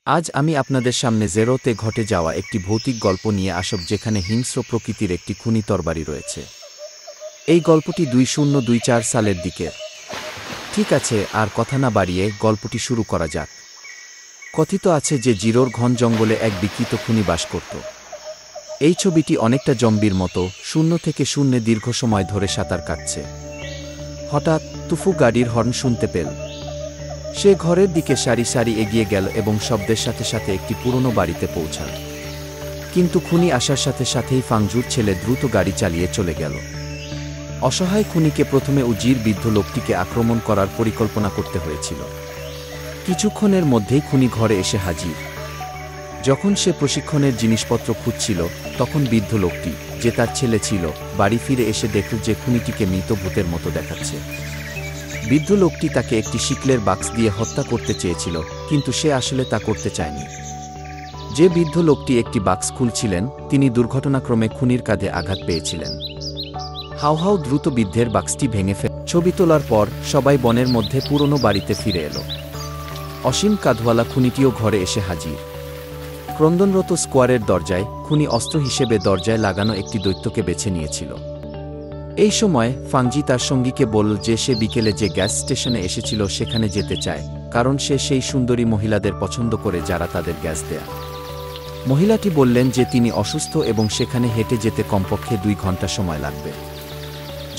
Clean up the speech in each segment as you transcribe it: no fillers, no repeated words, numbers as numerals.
আজ আমি আপনাদের সামনে জেরোতে ঘটে যাওয়া একটি ভৌতিক গল্প নিয়ে আসব, যেখানে হিংস্র প্রকৃতির একটি খুনি তরবারি রয়েছে। এই গল্পটি 2024 সালের দিকের। ঠিক আছে, আর কথা না বাড়িয়ে গল্পটি শুরু করা যাক। কথিত আছে যে জিরোর ঘন জঙ্গলে এক বিকৃত খুনি বাস করত। এই ছবিটি অনেকটা জম্বির মতো, শূন্য থেকে শূন্যে দীর্ঘ সময় ধরে সাঁতার কাটছে। হঠাৎ তুফু গাড়ির হর্ন শুনতে পেল। সে ঘরের দিকে সারি সারি এগিয়ে গেল এবং শব্দের সাথে সাথে একটি পুরনো বাড়িতে পৌঁছাল। কিন্তু খুনি আসার সাথে সাথেই ফাংজুর ছেলে দ্রুত গাড়ি চালিয়ে চলে গেল। অসহায় খুনিকে প্রথমে উজির বৃদ্ধ লোকটিকে আক্রমণ করার পরিকল্পনা করতে হয়েছিল। কিছুক্ষণের মধ্যেই খুনি ঘরে এসে হাজির। যখন সে প্রশিক্ষণের জিনিসপত্র খুঁজছিল, তখন বৃদ্ধ লোকটি, যে তার ছেলে ছিল, বাড়ি ফিরে এসে দেখল যে খুনিটিকে মৃত ভূতের মতো দেখাচ্ছে। বৃদ্ধ লোকটি তাকে একটি শিকলের বাক্স দিয়ে হত্যা করতে চেয়েছিল, কিন্তু সে আসলে তা করতে চায়নি। যে বৃদ্ধ লোকটি একটি বাক্স খুলছিলেন, তিনি দুর্ঘটনাক্রমে খুনির কাঁধে আঘাত পেয়েছিলেন। হাউ হাউ দ্রুত বৃদ্ধের বাক্সটি ভেঙে ফেলে। ছবি তোলার পর সবাই বনের মধ্যে পুরনো বাড়িতে ফিরে এলো। অসীম কাঁধওয়ালা খুনিটিও ঘরে এসে হাজির। ক্রন্দনরত স্কোয়ারের দরজায় খুনি অস্ত্র হিসেবে দরজায় লাগানো একটি দৈত্যকে বেছে নিয়েছিল। এই সময় ফাংজি তার সঙ্গীকে বলল যে সে বিকেলে যে গ্যাস স্টেশনে এসেছিল সেখানে যেতে চায়, কারণ সে সেই সুন্দরী মহিলাদের পছন্দ করে যারা তাদের গ্যাস দেয়। মহিলাটি বললেন যে তিনি অসুস্থ এবং সেখানে হেঁটে যেতে কমপক্ষে 2 ঘন্টা সময় লাগবে।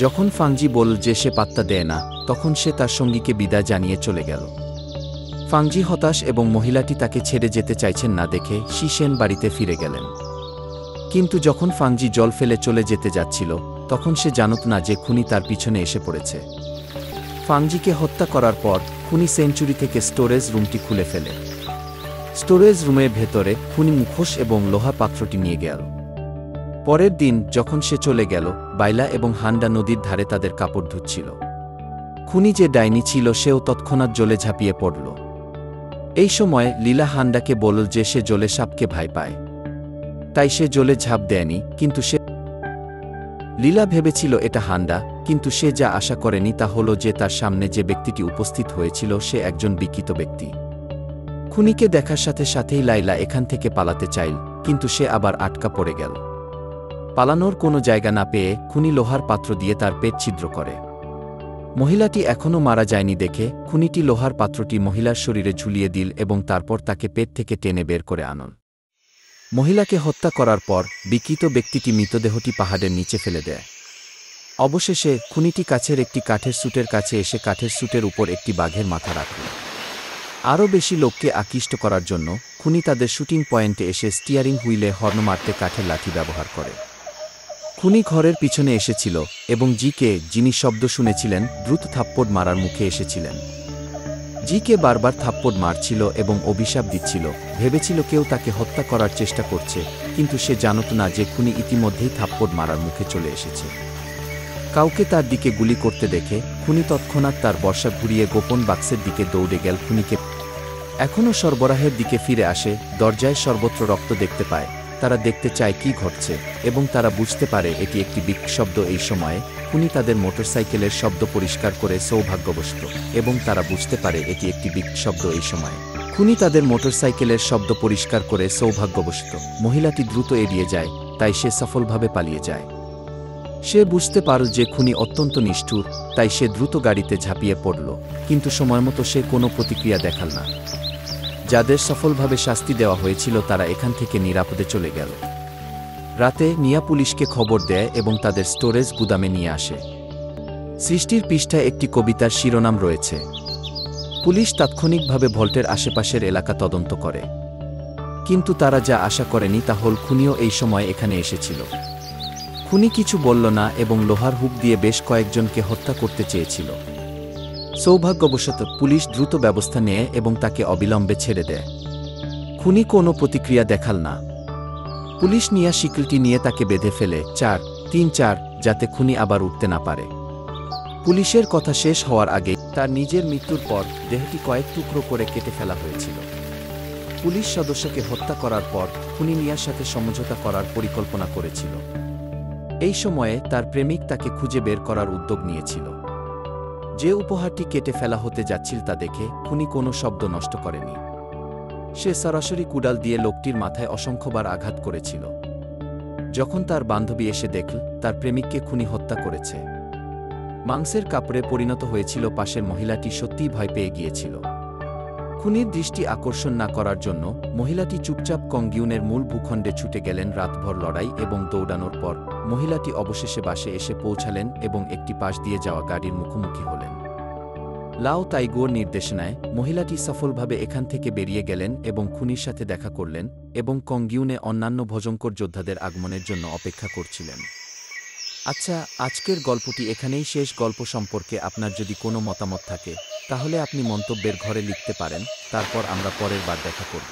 যখন ফাংজি বলল যে সে পাত্তা দেয় না, তখন সে তার সঙ্গীকে বিদায় জানিয়ে চলে গেল। ফাংজি হতাশ এবং মহিলাটি তাকে ছেড়ে যেতে চাইছেন না দেখে শিশেন বাড়িতে ফিরে গেলেন। কিন্তু যখন ফাংজি জল ফেলে চলে যেতে যাচ্ছিল, তখন সে জানত না যে খুনি তার পিছনে এসে পড়েছে। ফাংজিকে হত্যা করার পর খুনি সেঞ্চুরি থেকে স্টোরেজ রুমটি খুলে ফেলে। স্টোরেজ রুমের ভেতরে খুনি মুখোশ এবং লোহা পাত্রটি নিয়ে গেল। পরের দিন যখন সে চলে গেল, বাইলা এবং হান্ডা নদীর ধারে তাদের কাপড় ধুচ্ছিল। খুনি যে ডাইনি ছিল সেও তৎক্ষণাৎ জলে ঝাঁপিয়ে পড়ল। এই সময় লীলা হান্ডাকে বলল যে সে জলে সাপকে ভয় পায়, তাই সে জলে ঝাঁপ দেয়নি। কিন্তু লীলা ভেবেছিল এটা হান্ডা, কিন্তু সে যা আশা করেনি তা হলো যে তার সামনে যে ব্যক্তিটি উপস্থিত হয়েছিল সে একজন বিকৃত ব্যক্তি। খুনিকে দেখার সাথে সাথেই লাইলা এখান থেকে পালাতে চাইল, কিন্তু সে আবার আটকা পড়ে গেল। পালানোর কোনো জায়গা না পেয়ে খুনি লোহার পাত্র দিয়ে তার পেট ছিদ্র করে। মহিলাটি এখনও মারা যায়নি দেখে খুনিটি লোহার পাত্রটি মহিলার শরীরে ঝুলিয়ে দিল এবং তারপর তাকে পেট থেকে টেনে বের করে আনল। মহিলাকে হত্যা করার পর বিকৃত ব্যক্তিটি মৃতদেহটি পাহাড়ের নিচে ফেলে দেয়। অবশেষে খুনিটি কাছের একটি কাঠের স্যুটের কাছে এসে কাঠের স্যুটের উপর একটি বাঘের মাথা রাখল। আরও বেশি লোককে আকৃষ্ট করার জন্য খুনি তাদের শুটিং পয়েন্টে এসে স্টিয়ারিং হুইলে হর্ন মারতে কাঠের লাঠি ব্যবহার করে। খুনি ঘরের পিছনে এসেছিল এবং জিকে, যিনি শব্দ শুনেছিলেন, দ্রুত থাপ্পড় মারার মুখে এসেছিলেন। জিকে বারবার থাপ্পড় মারছিল এবং অভিশাপ দিচ্ছিল, ভেবেছিল কেউ তাকে হত্যা করার চেষ্টা করছে, কিন্তু সে জানত না যে খুনি ইতিমধ্যেই থাপ্পড় মারার মুখে চলে এসেছে। কাউকে তার দিকে গুলি করতে দেখে খুনি তৎক্ষণাৎ তার বর্শা ঘুরিয়ে গোপন বাক্সের দিকে দৌড়ে গেল। খুনিকে এখনও সরবরাহের দিকে ফিরে আসে। দরজায় সর্বত্র রক্ত দেখতে পায়। তারা দেখতে চায় কি ঘটছে এবং তারা বুঝতে পারে এটি একটি বিক্ষিপ্ত। এই সময়ে খুনি তাদের মোটরসাইকেলের শব্দ পরিষ্কার করে সৌভাগ্যবশত এবং তারা বুঝতে পারে এটি একটি বিক্ষিপ্ত। এই সময়ে খুনি তাদের মোটরসাইকেলের শব্দ পরিষ্কার করে সৌভাগ্যবশত মহিলাটি দ্রুত এড়িয়ে যায়, তাই সে সফলভাবে পালিয়ে যায়। সে বুঝতে পারল যে খুনি অত্যন্ত নিষ্ঠুর, তাই সে দ্রুত গাড়িতে ঝাঁপিয়ে পড়ল, কিন্তু সময়মতো সে কোনো প্রতিক্রিয়া দেখাল না। যাদের সফলভাবে শাস্তি দেওয়া হয়েছিল তারা এখান থেকে নিরাপদে চলে গেল। রাতে নিয়া পুলিশকে খবর দেয় এবং তাদের স্টোরেজ গুদামে নিয়ে আসে। সৃষ্টির পৃষ্ঠায় একটি কবিতার শিরোনাম রয়েছে। পুলিশ তাৎক্ষণিকভাবে ভল্টের আশেপাশের এলাকা তদন্ত করে, কিন্তু তারা যা আশা করেনি তা হল খুনিও এই সময় এখানে এসেছিল। খুনি কিছু বলল না এবং লোহার হুক দিয়ে বেশ কয়েকজনকে হত্যা করতে চেয়েছিল। সৌভাগ্যবশত পুলিশ দ্রুত ব্যবস্থা নেয় এবং তাকে অবিলম্বে ছেড়ে দেয়। খুনি কোনো প্রতিক্রিয়া দেখাল না। পুলিশ নিয়া শিকলটি নিয়ে তাকে বেঁধে ফেলে 4-3-4, যাতে খুনি আবার উঠতে না পারে। পুলিশের কথা শেষ হওয়ার আগে তার নিজের মৃত্যুর পর দেহটি কয়েক টুকরো করে কেটে ফেলা হয়েছিল। পুলিশ সদস্যকে হত্যা করার পর খুনি নিয়ার সাথে সমঝোতা করার পরিকল্পনা করেছিল। এই সময়ে তার প্রেমিক তাকে খুঁজে বের করার উদ্যোগ নিয়েছিল। যে উপহারটি কেটে ফেলা হতে যাচ্ছিল তা দেখে খুনি কোনো শব্দ নষ্ট করেনি। সে সরাসরি কুড়াল দিয়ে লোকটির মাথায় অসংখ্যবার আঘাত করেছিল। যখন তার বান্ধবী এসে দেখল তার প্রেমিককে খুনি হত্যা করেছে, মাংসের কাপড়ে পরিণত হয়েছিল, পাশের মহিলাটি সত্যিই ভয় পেয়ে গিয়েছিল। খুনির দৃষ্টি আকর্ষণ না করার জন্য মহিলাটি চুপচাপ কংগিউনের মূল ভূখণ্ডে ছুটে গেলেন। রাতভর লড়াই এবং দৌড়ানোর পর মহিলাটি অবশেষে বাসে এসে পৌঁছালেন এবং একটি পাশ দিয়ে যাওয়া গাড়ির মুখোমুখি হলেন। লাও তাইগুয়োর নির্দেশনায় মহিলাটি সফলভাবে এখান থেকে বেরিয়ে গেলেন এবং খুনির সাথে দেখা করলেন এবং কংগিউনে অন্যান্য ভয়ঙ্কর যোদ্ধাদের আগমনের জন্য অপেক্ষা করছিলেন। আচ্ছা, আজকের গল্পটি এখানেই শেষ। গল্প সম্পর্কে আপনার যদি কোনো মতামত থাকে তাহলে আপনি মন্তব্যের ঘরে লিখতে পারেন, তারপর আমরা পরের বার দেখা করব।